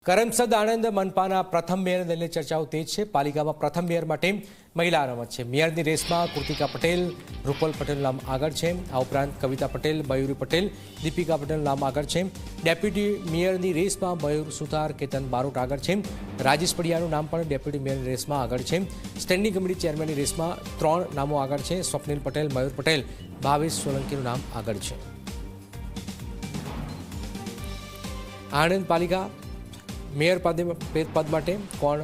કરમસદ આણંદ મનપાના પ્રથમ મેયર લઈને ચર્ચાઓ તેજ છે। પાલિકામાં પ્રથમ મેયર માટે મહિલા અનામત છે। મેયરની રેસમાં કૃતિકા પટેલ, રૂપલ પટેલનું નામ આગળ છે। આ ઉપરાંત કવિતા પટેલ, મયુરી પટેલ, દીપિકા પટેલનું નામ આગળ છે। ડેપ્યુટી મેયરની રેસમાં મયુર સુથાર, કેતન બારોટ આગળ છે। રાજેશ પડિયાનું નામ પણ ડેપ્યુટી મેયરની રેસમાં આગળ છે। સ્ટેન્ડિંગ કમિટી ચેરમેનની રેસમાં 3 નામો આગળ છે। સ્વપ્નિલ પટેલ, મયુર પટેલ, ભાવેશ સોલંકીનું નામ આગળ છે। આણંદ પાલિકા મેયર પદ માટે કોણ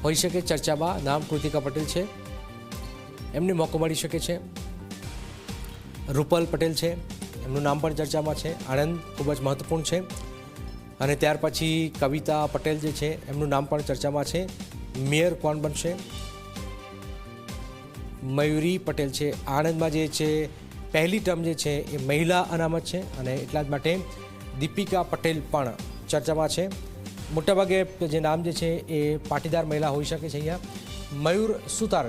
હોઈ શકે ચર્ચામાં? નામ કૃતિકા પટેલ છે, એમને મોકો મળી શકે છે। રૂપલ પટેલ છે, એમનું નામ પણ ચર્ચામાં છે। આણંદ ખૂબ જ મહત્વપૂર્ણ છે। અને ત્યાર પછી કવિતા પટેલ જે છે એમનું નામ પણ ચર્ચામાં છે। મેયર કોણ બનશે? મયુરી પટેલ છે। આણંદમાં જે છે પહેલી ટર્મ જે છે એ મહિલા અનામત છે અને એટલા જ માટે દીપિકા પટેલ પણ ચર્ચામાં છે। મોટાભાગે જે નામ જે છે એ પાટીદાર મહિલા હોઈ શકે છે। અહીંયા મયુર સુતાર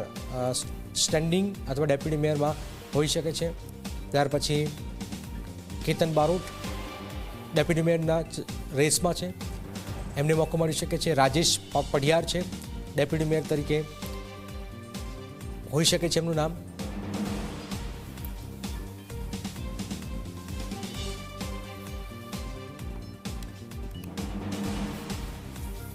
સ્ટેન્ડિંગ અથવા ડેપ્યુટી મેયરમાં હોઈ શકે છે। ત્યાર પછી કેતન બારોટ ડેપ્યુટી મેયરના રેસમાં છે, એમને મોકો મળી શકે છે। રાજેશ પડિયાર છે, ડેપ્યુટી મેયર તરીકે હોઈ શકે છે એમનું નામ।